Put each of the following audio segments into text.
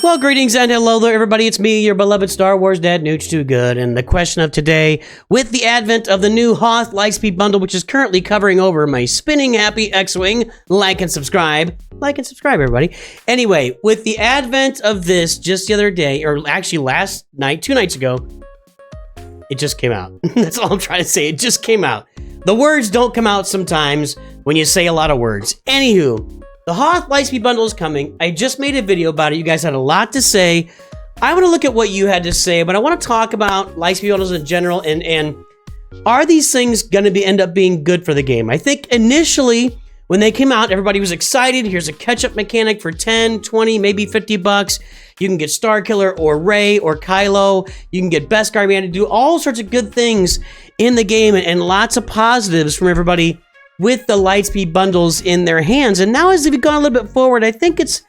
Well, greetings and hello there, everybody. It's me, your beloved Star Wars dad, Nooch Too Good, and the question of today, with the advent of the new Hoth Lightspeed bundle, which is currently covering over my spinning happy X-Wing, like and subscribe. Like and subscribe, everybody. Anyway, with the advent of this just the other day, or actually last night, 2 nights ago, it just came out. That's all I'm trying to say. It just came out. The words don't come out sometimes when you say a lot of words. Anywho, the Hoth Lightspeed bundle is coming. I just made a video about it. You guys had a lot to say. I want to look at what you had to say, but I want to talk about Lightspeed bundles in general, and are these things going to end up being good for the game? I think initially, when they came out, everybody was excited. Here's a catch-up mechanic for 10, 20, maybe 50 bucks. You can get Starkiller or Rey or Kylo. You can get Beskar Man to do all sorts of good things in the game, and lots of positives from everybody with the Lightspeed bundles in their hands. And now as we've gone a little bit forward, I think it's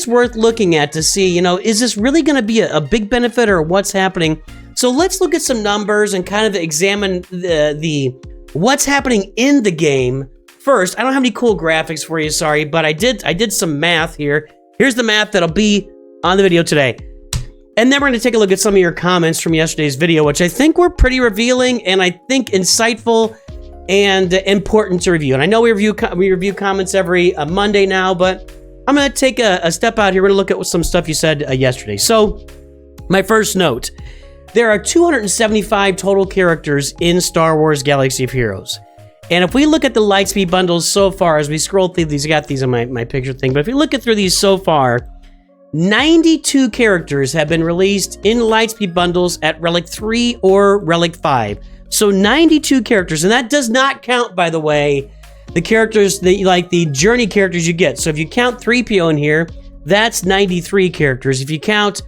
worth looking at to see, you know, is this really going to be a big benefit or what's happening? So let's look at some numbers and kind of examine the what's happening in the game first. I don't have any cool graphics for you, sorry, but I did some math here. Here's the math that'll be on the video today. And then we're going to take a look at some of your comments from yesterday's video, which I think were pretty revealing and I think insightful and important to review. And I know we review comments every Monday now, but I'm going to take a step out here. We're going to look at some stuff you said yesterday. So my first note, there are 275 total characters in Star Wars Galaxy of Heroes. And if we look at the Lightspeed bundles so far, as we scroll through these, I got these on my picture thing, but if you look through these so far, 92 characters have been released in Lightspeed bundles at Relic 3 or Relic 5. So 92 characters, and that does not count, by the way, the characters that like the journey characters you get. So if you count 3PO in here, that's 93 characters. If you count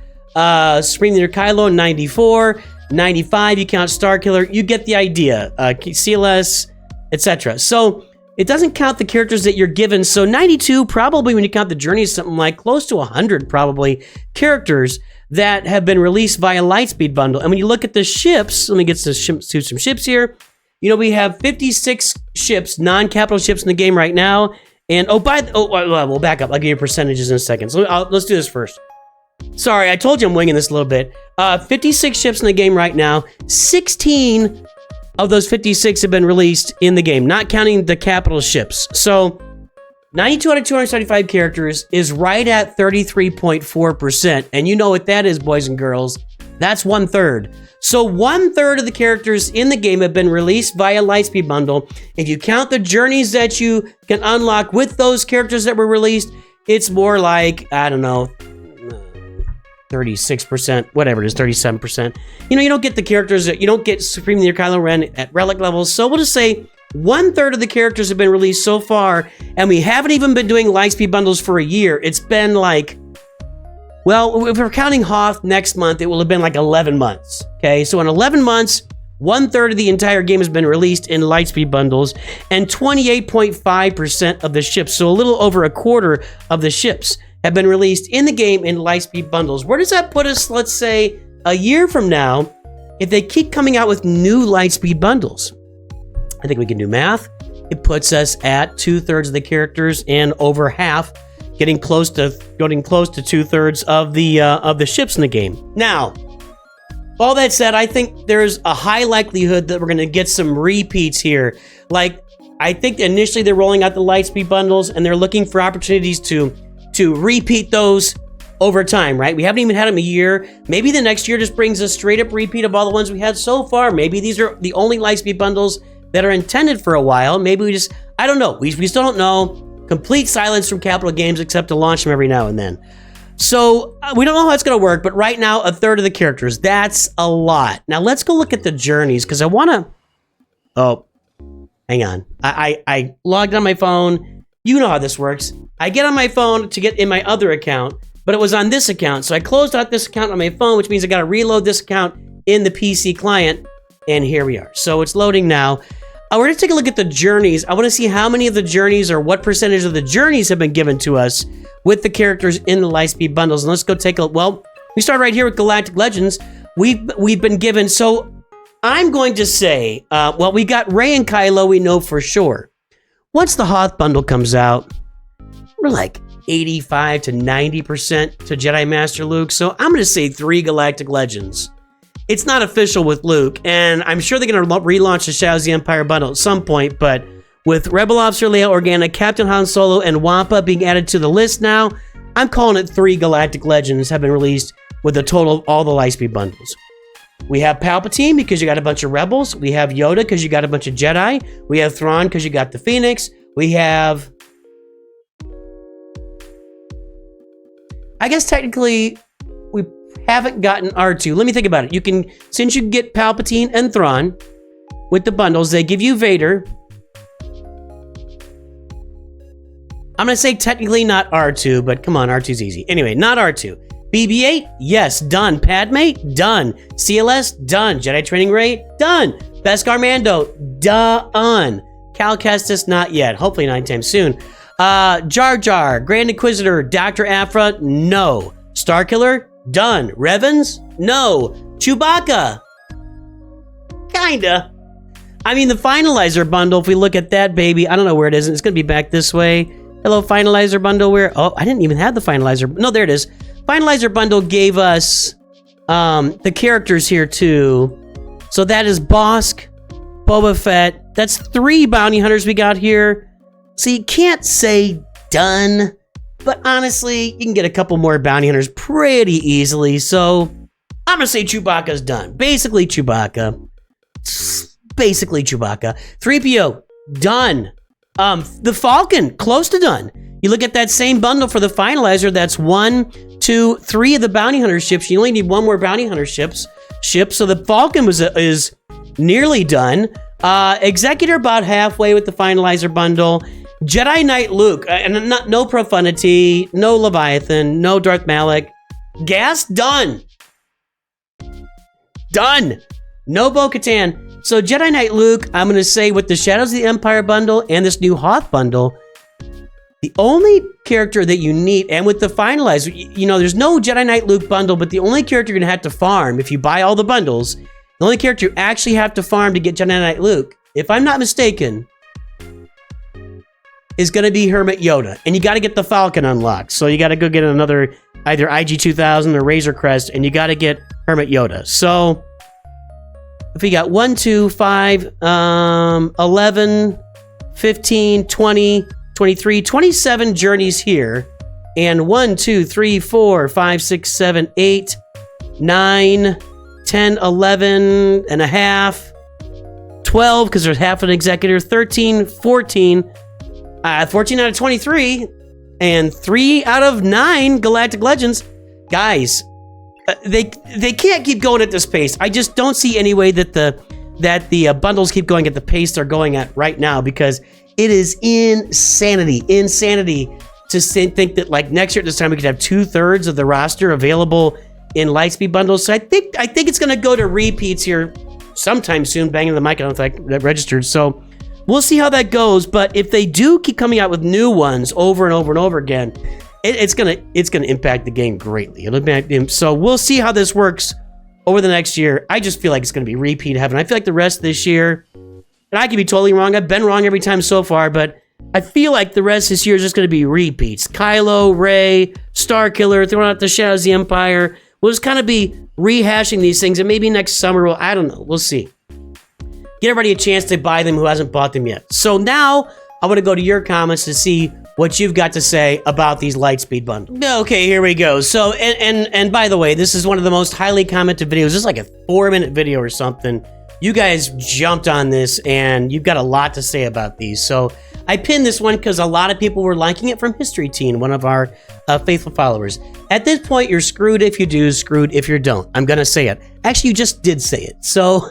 Supreme Leader Kylo, 94, 95, you count Starkiller, you get the idea. CLS, etc. So it doesn't count the characters that you're given. So 92, probably when you count the journey, is something like close to 100 probably characters that have been released via Lightspeed bundle. And when you look at the ships, let me get to some ships here. You know, we have 56 ships, non-capital ships in the game right now. And we'll back up. I'll give you percentages in a second. So let's do this first. Sorry, I told you I'm winging this a little bit. 56 ships in the game right now. 16 of those 56 have been released in the game, not counting the capital ships. So 92 out of 275 characters is right at 33.4%. And you know what that is, boys and girls. That's 1/3. So 1/3 of the characters in the game have been released via Lightspeed bundle. If you count the journeys that you can unlock with those characters that were released, it's more like, I don't know, 36%, whatever it is, 37%. You know, you don't get the characters that you don't get Supreme Leader Kylo Ren at relic levels. So we'll just say 1/3 of the characters have been released so far, and we haven't even been doing Lightspeed bundles for a year. It's been like, well, if we're counting Hoth next month, it will have been like 11 months. Okay, so in 11 months, 1/3 of the entire game has been released in Lightspeed bundles, and 28.5% of the ships, so a little over a quarter of the ships, have been released in the game in Lightspeed bundles. Where does that put us, let's say, a year from now, if they keep coming out with new Lightspeed bundles? I think we can do math. It puts us at 2/3 of the characters and over half, getting close to 2/3 of the ships in the game. Now, all that said, I think there's a high likelihood that we're going to get some repeats here. Like, I think initially they're rolling out the Lightspeed bundles and they're looking for opportunities to repeat those over time, right? We haven't even had them a year. Maybe the next year just brings a straight up repeat of all the ones we had so far. Maybe these are the only Lightspeed bundles that are intended for a while. Maybe we just, I don't know. We still don't know. Complete silence from Capital Games except to launch them every now and then. So we don't know how it's going to work, but right now, 1/3 of the characters, that's a lot. Now let's go look at the journeys, because I want to, oh, hang on. I logged on my phone. You know how this works. I get on my phone to get in my other account, but it was on this account. So I closed out this account on my phone, which means I got to reload this account in the PC client. And here we are. So it's loading now. We're going to take a look at the journeys. I want to see how many of the journeys or what percentage of the journeys have been given to us with the characters in the Lightspeed bundles. And let's go take a look. Well, we start right here with Galactic Legends. We've been given, so I'm going to say, well, we got Rey and Kylo, we know for sure. Once the Hoth bundle comes out, we're like 85 to 90% to Jedi Master Luke. So I'm going to say 3 Galactic Legends. It's not official with Luke, and I'm sure they're going to relaunch the Shadows of the Empire bundle at some point, but with Rebel Officer Leia Organa, Captain Han Solo, and Wampa being added to the list now, I'm calling it 3 Galactic Legends have been released with a total of all the Lightspeed bundles. We have Palpatine because you got a bunch of Rebels. We have Yoda because you got a bunch of Jedi. We have Thrawn because you got the Phoenix. We have... I guess technically we haven't gotten R2. Let me think about it. You can, since you get Palpatine and Thrawn with the bundles, they give you Vader. I'm going to say technically not R2, but come on, R2's easy. Anyway, not R2. BB-8, yes, done. Padme, done. CLS, done. Jedi Training Ray, done. Beskar Mando, done. Cal Kestis, not yet. Hopefully not anytime soon. Jar Jar, Grand Inquisitor, Dr. Aphra, no. Starkiller, done. Revans, no. Chewbacca, kinda. I mean, the Finalizer bundle, if we look at that baby, I don't know where it is. It's going to be back this way. Hello, Finalizer bundle. Where? Oh, I didn't even have the Finalizer. No, there it is. Finalizer bundle gave us the characters here too. So that is Bosk, Boba Fett. That's 3 bounty hunters we got here. So you can't say done, but honestly, you can get a couple more bounty hunters pretty easily. So I'm gonna say Chewbacca's done. Basically Chewbacca. 3PO, done. The Falcon, close to done. You look at that same bundle for the Finalizer, that's 1, 2, 3 of the bounty hunter ships. You only need 1 more bounty hunter ship. So the Falcon is nearly done. Executor about halfway with the Finalizer bundle. Jedi Knight Luke, and no Profundity, no Leviathan, no Darth Malak. Gas, done. Done. No Bo-Katan. So Jedi Knight Luke, I'm going to say with the Shadows of the Empire bundle and this new Hoth bundle, the only character that you need, and with the Finalizer, you know, there's no Jedi Knight Luke bundle, but the only character you're going to have to farm, if you buy all the bundles, the only character you actually have to farm to get Jedi Knight Luke, if I'm not mistaken, is going to be Hermit Yoda. And you got to get the Falcon unlocked. So you got to go get another, either IG-2000 or Razor Crest, and you got to get Hermit Yoda. So if we got 1, 2, 5, 11, 15, 20, 23, 27 journeys here, and 1, 2, 3, 4, 5, 6, 7, 8, 9, 10, 11 and a half, 12, because there's half an executor, 13, 14, 14 out of 23, and 3 out of 9 Galactic Legends. Guys, they can't keep going at this pace. I just don't see any way that the bundles keep going at the pace they're going at right now, because it is insanity to think that like next year at this time we could have 2/3 of the roster available in Lightspeed bundles. So I think it's going to go to repeats here sometime soon. Banging the mic, I don't think that registered. So we'll see how that goes. But if they do keep coming out with new ones over and over and over again, it's gonna impact the game greatly. So we'll see how this works over the next year. I just feel like it's gonna be repeat heaven. I feel like the rest of this year, and I could be totally wrong. I've been wrong every time so far, but I feel like the rest of this year is just gonna be repeats. Kylo, Rey, Starkiller, throwing out the Shadows of the Empire. We'll just kind of be rehashing these things, and maybe next summer I don't know. We'll see. Get everybody a chance to buy them who hasn't bought them yet. So now I want to go to your comments to see what you've got to say about these Lightspeed bundles. Okay, here we go. So, and by the way, this is one of the most highly commented videos. This is like a 4-minute video or something. You guys jumped on this, and you've got a lot to say about these. So I pinned this one because a lot of people were liking it from History Teen, one of our faithful followers. At this point, you're screwed if you do, screwed if you don't. I'm going to say it. Actually, you just did say it. So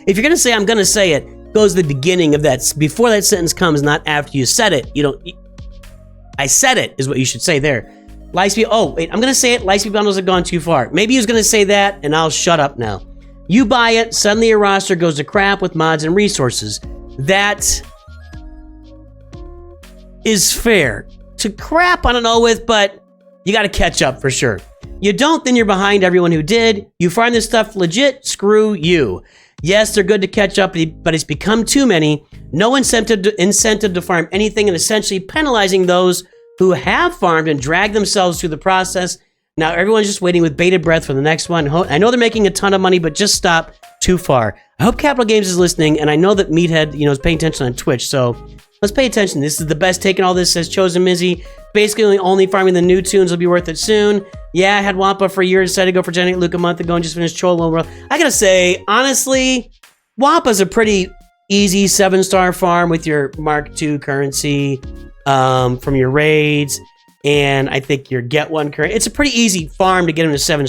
if you're going to say I'm going to say it, goes to the beginning of that. Before that sentence comes, not after you said it. You don't... I said it is what you should say there. Lightspeed... Oh, wait, I'm going to say it. Lightspeed bundles have gone too far. Maybe he was going to say that, and I'll shut up now. You buy it, suddenly your roster goes to crap with mods and resources. That is fair. To crap, I don't know with, but you got to catch up for sure. You don't, then you're behind everyone who did. You find this stuff legit, screw you. Yes, they're good to catch up, but it's become too many. No incentive to farm anything, and essentially penalizing those who have farmed and dragged themselves through the process. Now everyone's just waiting with bated breath for the next one. I know they're making a ton of money, but just stop too far. I hope Capital Games is listening, and I know that Meathead, is paying attention on Twitch, so let's pay attention. This is the best take in all this, says Chosen Mizzy. Basically, only farming the new tunes will be worth it soon. Yeah, I had Wampa for a year, decided to go for Genetic Luke a month ago and just finished Cholo World. I gotta say, honestly, Wampa's a pretty easy 7-star farm with your Mark II currency from your raids, and I think your Get One currency. It's a pretty easy farm to get her to 7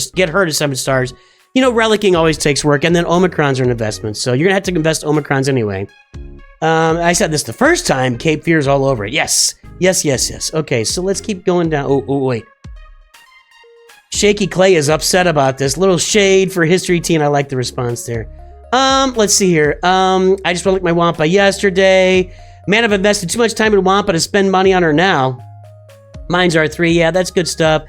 stars. Relicking always takes work, and then Omicrons are an investment, so you're gonna have to invest Omicrons anyway. I said this the first time, Cape Fear's all over it. Yes. Okay, so let's keep going down. Oh, wait. Shaky Clay is upset about this. Little shade for History Teen. I like the response there. Let's see here. I just relicked my Wampa yesterday. Man, I've invested too much time in Wampa to spend money on her now. Mine's R3. Yeah, that's good stuff.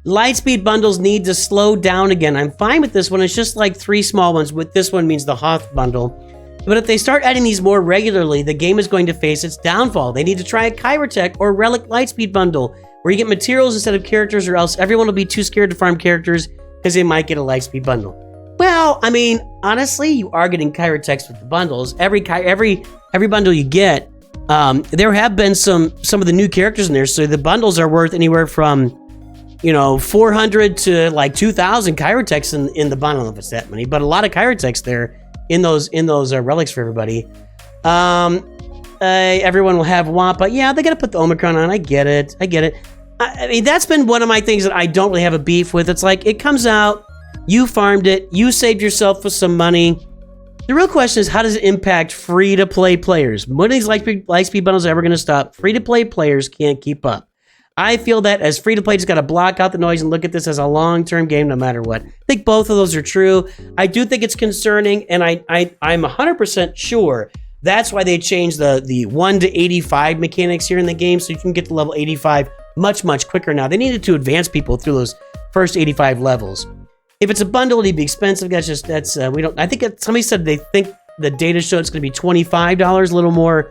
Lightspeed bundles need to slow down again. I'm fine with this one. It's just like 3 small ones. With this one means the Hoth bundle. But if they start adding these more regularly, the game is going to face its downfall. They need to try a Kyrotech or Relic Lightspeed bundle, where you get materials instead of characters, or else everyone will be too scared to farm characters because they might get a Lightspeed bundle. Well, I mean, honestly, you are getting Kyrotechs with the bundles. Every bundle you get, there have been some of the new characters in there, so the bundles are worth anywhere from 400 to like 2,000 Kyrotechs in the bundle. I don't know if it's that many, but a lot of Kyrotechs there in those relics for everybody. Everyone will have Wampa. Yeah, they gotta put the Omicron on. I get it. I mean, that's been one of my things that I don't really have a beef with. It's like, it comes out, you farmed it, you saved yourself with some money. The real question is, how does it impact free-to-play players? When are these Lightspeed bundles ever gonna stop? Free-to-play players can't keep up. I feel that as free-to-play, just got to block out the noise and look at this as a long-term game no matter what. I think both of those are true. I do think it's concerning, and I'm 100% sure that's why they changed the 1 to 85 mechanics here in the game, so you can get to level 85 much, much quicker now. They needed to advance people through those first 85 levels. If it's a bundle, it'd be expensive. I think somebody said they think the data showed it's going to be $25, a little more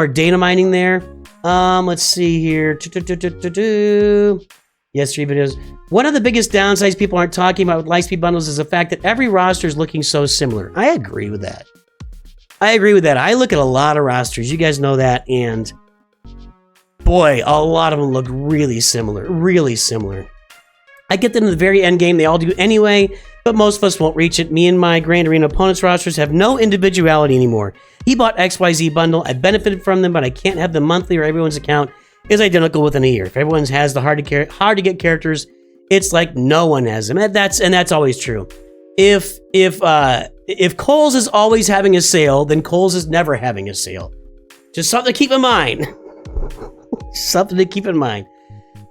data mining there. Let's see here. Yes, 3 videos. One of the biggest downsides people aren't talking about with Lightspeed bundles is the fact that every roster is looking so similar. I agree with that. I look at a lot of rosters. You guys know that. And boy, a lot of them look really similar. I get them to the very end game. They all do anyway, but most of us won't reach it. Me and my Grand Arena opponents' rosters have no individuality anymore. He bought XYZ bundle. I benefited from them, but I can't have them monthly, or everyone's account is identical within a year. If everyone's has the hard to get characters, it's like no one has them. And that's always true. If Kohl's is always having a sale, then Kohl's is never having a sale. Just something to keep in mind.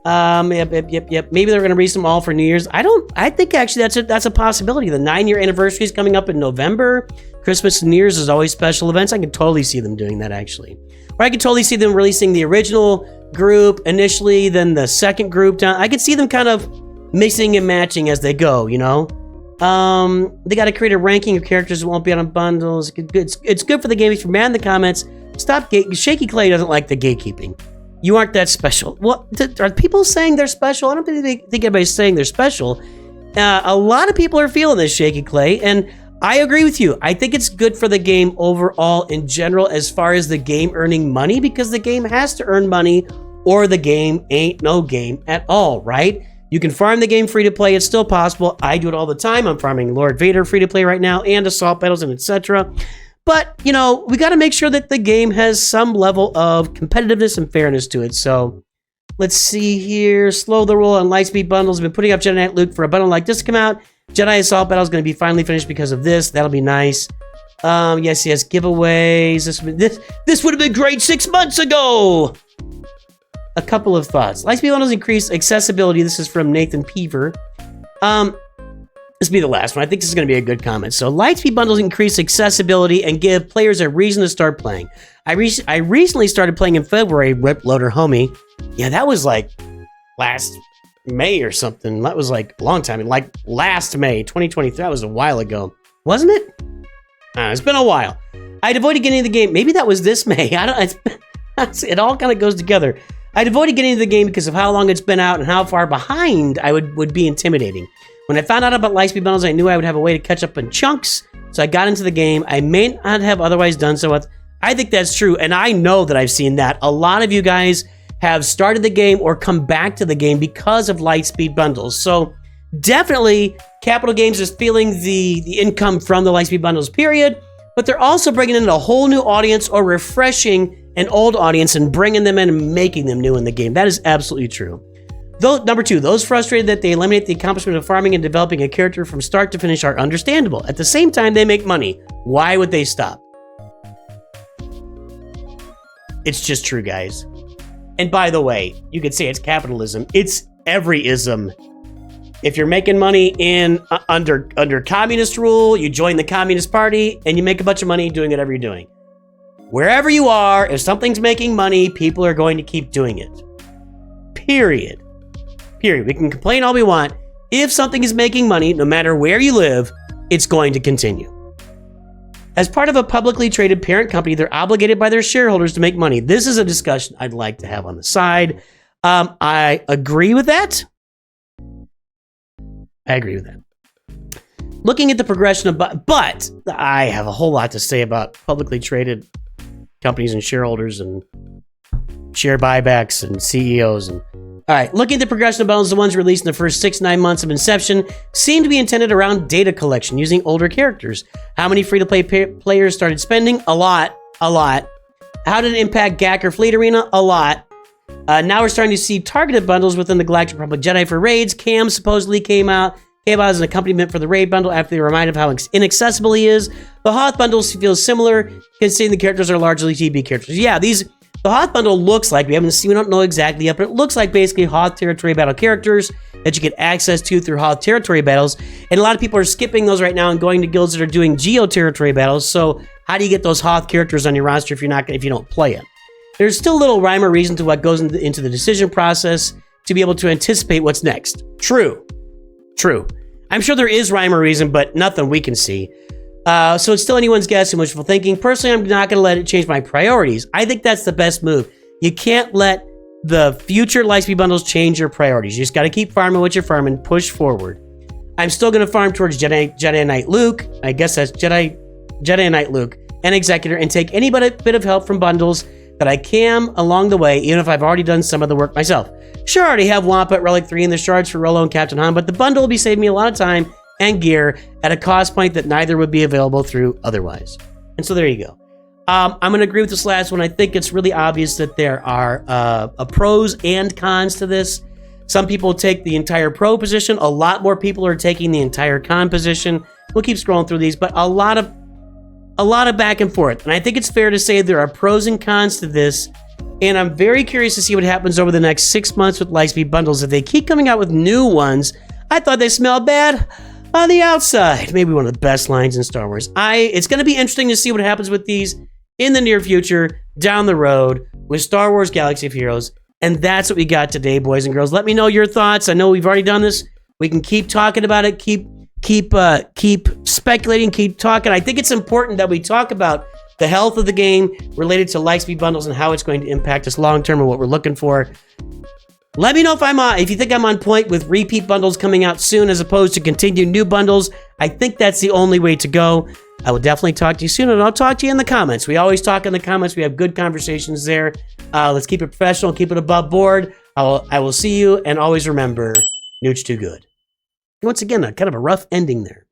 Yep. Maybe they're going to release them all for New Year's. I think actually that's a possibility. The 9-year anniversary is coming up in November. Christmas and New Year's is always special events. I can totally see them doing that, actually. Or I could totally see them releasing the original group initially, then the second group down. I could see them kind of mixing and matching as they go, They got to create a ranking of characters that won't be on bundles. It's good for the game. If you're mad in the comments, stop. Shaky Clay doesn't like the gatekeeping. You aren't that special. What are people saying they're special? I don't think anybody's saying they're special. A lot of people are feeling this, Shaky Clay, and I agree with you. I think it's good for the game overall in general as far as the game earning money, because the game has to earn money or the game ain't no game at all, right? You can farm the game free to play. It's still possible. I do it all the time. I'm farming Lord Vader free to play right now, and assault battles and etc. But, we got to make sure that the game has some level of competitiveness and fairness to it. So let's see here. Slow the roll on Lightspeed bundles. I've been putting up Jedi Knight Luke for a bundle like this to come out. Jedi Assault Battle is going to be finally finished because of this. That'll be nice. Yes. Giveaways. This would have been great 6 months ago. A couple of thoughts. Lightspeed bundles increase accessibility. This is from Nathan Peaver. This will be the last one. I think this is going to be a good comment. So, Lightspeed bundles increase accessibility and give players a reason to start playing. I recently started playing in February, Rip Loader Homie. Yeah, that was like last May or something. That was like a long time. Like last May, 2023. That was a while ago. Wasn't it? It's been a while. I'd avoided getting into the game. Maybe that was this May. It all kind of goes together. I'd avoided getting into the game because of how long it's been out and how far behind I would be intimidating. When I found out about Lightspeed bundles, I knew I would have a way to catch up in chunks, so I got into the game. I may not have otherwise done so. I think that's true, and I know that I've seen that. A lot of you guys have started the game or come back to the game because of Lightspeed bundles. So definitely, Capital Games is feeling the income from the Lightspeed bundles, period, but they're also bringing in a whole new audience or refreshing an old audience and bringing them in and making them new in the game. That is absolutely true. Number 2, those frustrated that they eliminate the accomplishment of farming and developing a character from start to finish are understandable. At the same time, they make money. Why would they stop? It's just true, guys. And by the way, you could say it's capitalism. It's every ism. If you're making money in under communist rule, you join the Communist Party and you make a bunch of money doing whatever you're doing. Wherever you are, if something's making money, people are going to keep doing it. Period. Period. We can complain all we want. If something is making money, no matter where you live, it's going to continue. As part of a publicly traded parent company, they're obligated by their shareholders to make money. This is a discussion I'd like to have on the side. I agree with that. Looking at the progression of, but I have a whole lot to say about publicly traded companies and shareholders and share buybacks and CEOs. And all right, looking at the progression of bundles, the ones released in the first 6-9 months of inception seem to be intended around data collection using older characters. How many free-to-play players started spending? A lot. How did it impact GAC or Fleet Arena? A lot. Now we're starting to see targeted bundles within the Galactic Republic Jedi for raids. Cam supposedly came out as an accompaniment for the raid bundle after they were reminded of how inaccessible he is. The Hoth bundles feel similar, considering the characters are largely TB characters. Yeah, the Hoth bundle looks like, we don't know exactly yet, but it looks like basically Hoth territory battle characters that you get access to through Hoth territory battles. And a lot of people are skipping those right now and going to guilds that are doing geo territory battles. So how do you get those Hoth characters on your roster if you don't play it? There's still little rhyme or reason to what goes into the decision process to be able to anticipate what's next. True. I'm sure there is rhyme or reason, but nothing we can see. So it's still anyone's guess and wishful thinking. Personally, I'm not going to let it change my priorities. I think that's the best move. You can't let the future Lightspeed bundles change your priorities. You just got to keep farming what you're farming, push forward. I'm still going to farm towards Jedi Knight Luke. I guess that's Jedi Knight Luke and Executor, and take any bit of help from bundles that I can along the way, even if I've already done some of the work myself. Sure, I already have Wampa at Relic 3 and the shards for Rolo and Captain Han, but the bundle will be saving me a lot of time and gear at a cost point that neither would be available through otherwise. And so there you go. I'm going to agree with this last one. I think it's really obvious that there are pros and cons to this. Some people take the entire pro position. A lot more people are taking the entire con position. We'll keep scrolling through these, but a lot of back and forth. And I think it's fair to say there are pros and cons to this. And I'm very curious to see what happens over the next 6 months with Lightspeed bundles. If they keep coming out with new ones, I thought they smelled bad on the outside. Maybe one of the best lines in Star Wars. It's going to be interesting to see what happens with these in the near future, down the road, with Star Wars Galaxy of Heroes. And that's what we got today, boys and girls. Let me know your thoughts. I know we've already done this. We can keep talking about it, keep speculating, keep talking. I think it's important that we talk about the health of the game related to Lightspeed bundles and how it's going to impact us long term and what we're looking for. Let me know if you think I'm on point with repeat bundles coming out soon as opposed to continued new bundles. I think that's the only way to go. I will definitely talk to you soon, and I'll talk to you in the comments. We always talk in the comments. We have good conversations there. Let's keep it professional, keep it above board. I will see you, and always remember, Nooch too good. Once again, kind of a rough ending there.